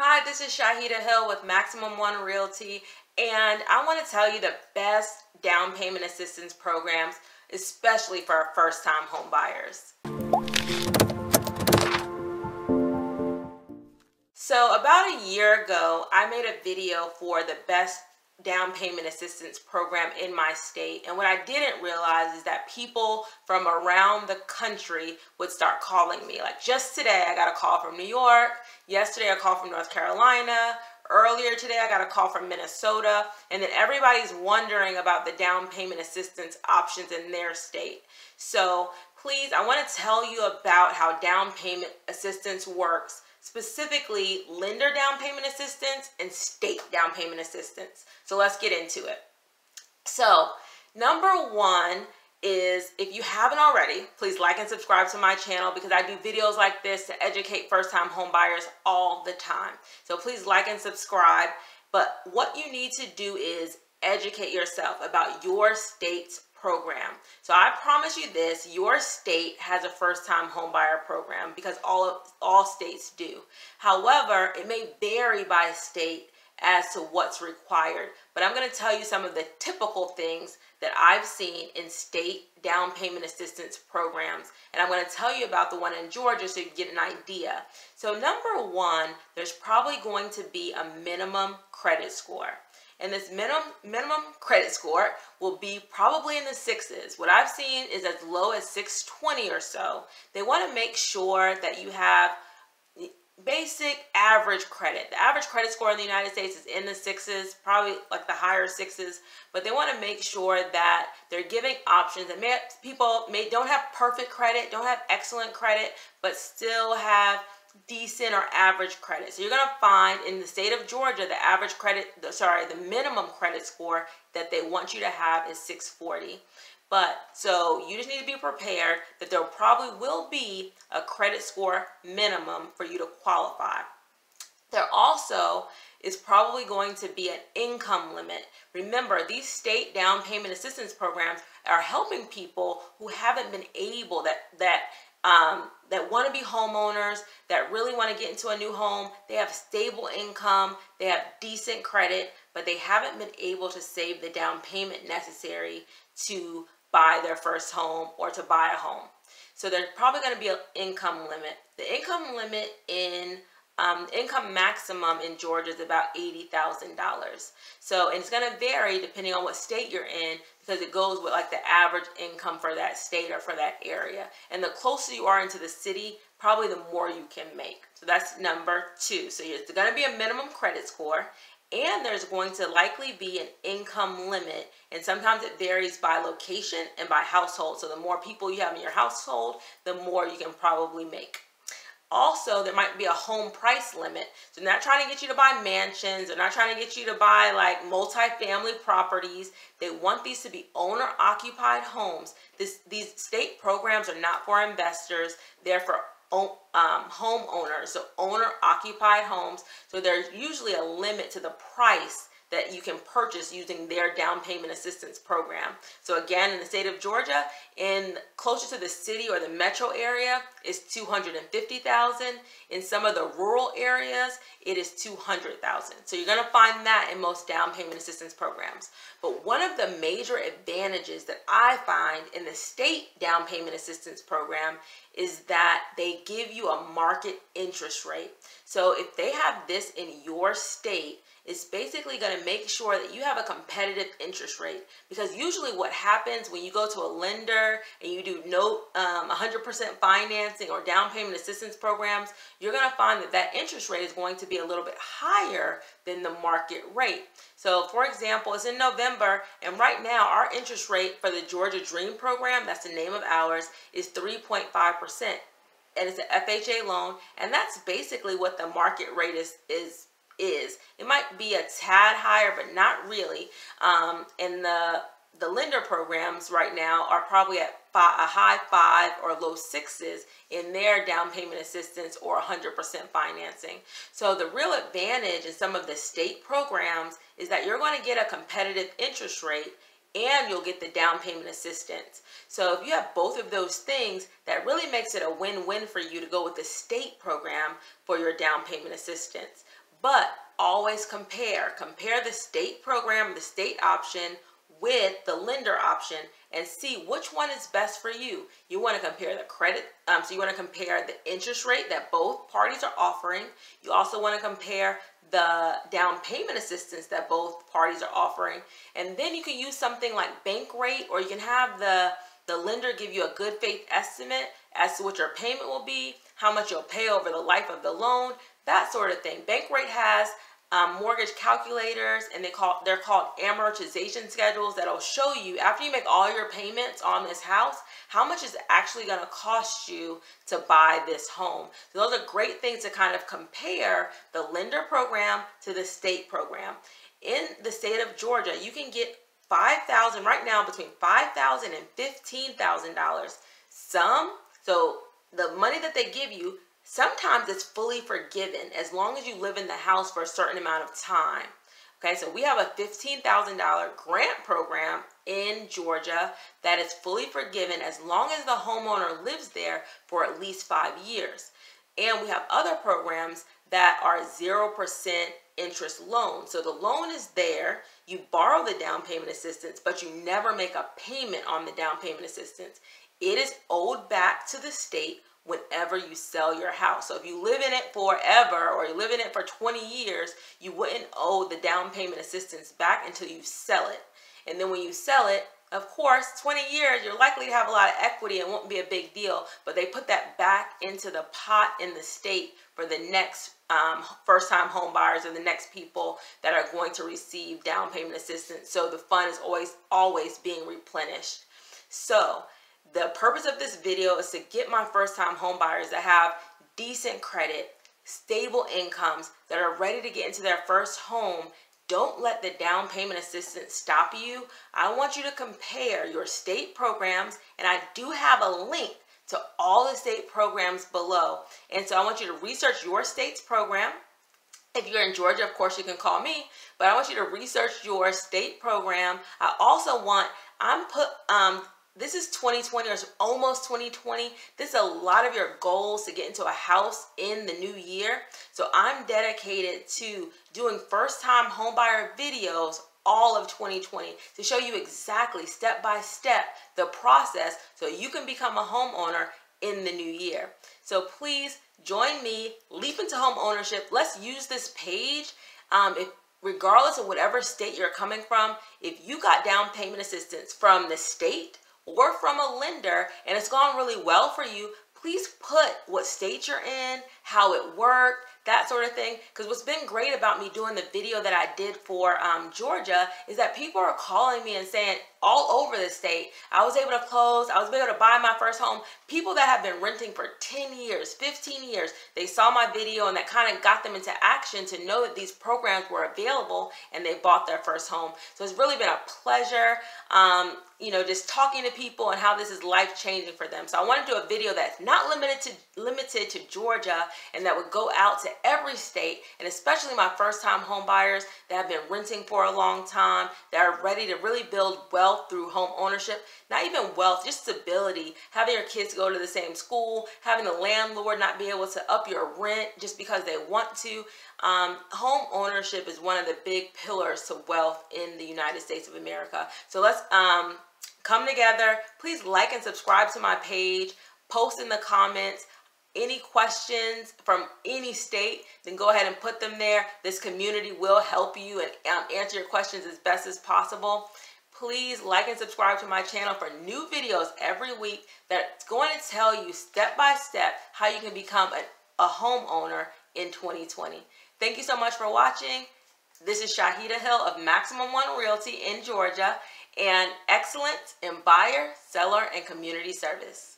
Hi, this is Shaheedah Hill with Maximum One Realty, and I want to tell you the best down payment assistance programs, especially for our first-time home buyers. So about a year ago, I made a video for the best down payment assistance program in my state. And what I didn't realize is that people from around the country would start calling me. Like just today, I got a call from New York. Yesterday, a call from North Carolina. Earlier today, I got a call from Minnesota. And then everybody's wondering about the down payment assistance options in their state. So please, I want to tell you about how down payment assistance works, specifically lender down payment assistance and state down payment assistance. So let's get into it. So number one is, if you haven't already, please like and subscribe to my channel because I do videos like this to educate first-time home buyers all the time. So please like and subscribe. But what you need to do is educate yourself about your state's program. So I promise you this, your state has a first-time home buyer program because all states do. However, it may vary by state as to what's required. But I'm going to tell you some of the typical things that I've seen in state down payment assistance programs. And I'm going to tell you about the one in Georgia so you get an idea. So number one, there's probably going to be a minimum credit score. And this minimum credit score will be probably in the sixes. What I've seen is as low as 620 or so. They want to make sure that you have basic average credit. The average credit score in the United States is in the sixes, probably like the higher sixes, but they want to make sure that they're giving options. And people don't have perfect credit, don't have excellent credit, but still have decent or average credit. So you're going to find in the state of Georgia, the minimum credit score that they want you to have is 640. But so you just need to be prepared that there probably will be a credit score minimum for you to qualify. There also is probably going to be an income limit. Remember, these state down payment assistance programs are helping people who haven't been able, that want to be homeowners, that really want to get into a new home. They have stable income, they have decent credit, but they haven't been able to save the down payment necessary to buy their first home or to buy a home. So there's probably going to be an income limit. The income limit in income maximum in Georgia is about $80,000. So, and it's going to vary depending on what state you're in because it goes with like the average income for that state or for that area. And the closer you are into the city, probably the more you can make. So that's number two. So it's going to be a minimum credit score. And there's going to likely be an income limit, and sometimes it varies by location and by household. So the more people you have in your household, the more you can probably make. Also, there might be a home price limit. So they're not trying to get you to buy mansions. They're not trying to get you to buy like multi-family properties. They want these to be owner-occupied homes. These state programs are not for investors. They're for homeowners, so owner-occupied homes. So there's usually a limit to the price that you can purchase using their down payment assistance program. So again, in the state of Georgia, closer to the city or the metro area, is $250,000. In some of the rural areas, it is $200,000. So you're going to find that in most down payment assistance programs. But one of the major advantages that I find in the state down payment assistance program is that they give you a market interest rate. So if they have this in your state, it's basically going to make sure that you have a competitive interest rate, because usually what happens when you go to a lender and you do 100% financing or down payment assistance programs, you're going to find that that interest rate is going to be a little bit higher than the market rate. So for example, it's in November, and right now our interest rate for the Georgia Dream program, that's the name of ours, is 3.5%. And it's an FHA loan, and that's basically what the market rate is. It might be a tad higher, but not really. And the lender programs right now are probably at a high 5 or low 6s in their down payment assistance or 100% financing. So the real advantage in some of the state programs is that you're going to get a competitive interest rate and you'll get the down payment assistance. So if you have both of those things, that really makes it a win-win for you to go with the state program for your down payment assistance. But always compare the state program, the state option with the lender option, and see which one is best for you. You want to compare the credit, so you want to compare the interest rate that both parties are offering. You also want to compare the down payment assistance that both parties are offering. And then you can use something like bank rate, or you can have the lender give you a good faith estimate as to what your payment will be, how much you'll pay over the life of the loan, that sort of thing. Bank rate has mortgage calculators, and they're called amortization schedules that'll show you, after you make all your payments on this house, how much is actually going to cost you to buy this home. So those are great things to kind of compare the lender program to the state program. In the state of Georgia, you can get $5,000 right now, between $5,000 and $15,000. So the money that they give you, sometimes it's fully forgiven as long as you live in the house for a certain amount of time. Okay, so we have a $15,000 grant program in Georgia that is fully forgiven as long as the homeowner lives there for at least 5 years. And we have other programs that are 0% interest loans. So the loan is there, you borrow the down payment assistance, but you never make a payment on the down payment assistance. It is owed back to the state whenever you sell your house. So if you live in it forever, or you live in it for 20 years, you wouldn't owe the down payment assistance back until you sell it. And then when you sell it, of course, 20 years, you're likely to have a lot of equity and won't be a big deal, but they put that back into the pot in the state for the next first-time home buyers and the next people that are going to receive down payment assistance. So the fund is always being replenished. So the purpose of this video is to get my first-time home buyers that have decent credit, stable incomes, that are ready to get into their first home. Don't let the down payment assistance stop you. I want you to compare your state programs, and I do have a link to all the state programs below. And so I want you to research your state's program. If you're in Georgia, of course, you can call me, but I want you to research your state program. I also want, this is 2020, or almost 2020. This is a lot of your goals to get into a house in the new year. So I'm dedicated to doing first-time homebuyer videos all of 2020 to show you exactly step by step the process so you can become a homeowner in the new year. So please join me, leap into home ownership. Let's use this page. Regardless of whatever state you're coming from, if you got down payment assistance from the state or from a lender and it's gone really well for you, please put what state you're in, how it worked, that sort of thing. Because what's been great about me doing the video that I did for Georgia is that people are calling me and saying all over the state, I was able to close, I was able to buy my first home. People that have been renting for 10 years, 15 years, they saw my video and that kind of got them into action to know that these programs were available, and they bought their first home. So it's really been a pleasure, just talking to people and how this is life-changing for them. So I want to do a video that's not limited to Georgia, and that would go out to every state, and especially my first-time home buyers that have been renting for a long time, that are ready to really build wealth through home ownership. Not even wealth, just stability, having your kids go to the same school, having the landlord not be able to up your rent just because they want to. Home ownership is one of the big pillars to wealth in the United States of America. So let's come together. Please like and subscribe to my page. Post in the comments any questions from any state, then go ahead and put them there. This community will help you and answer your questions as best as possible. Please like and subscribe to my channel for new videos every week that's going to tell you step by step how you can become a homeowner in 2020. Thank you so much for watching. This is Shaheedah Hill of Maximum One Realty in Georgia, and excellence in buyer, seller, and community service.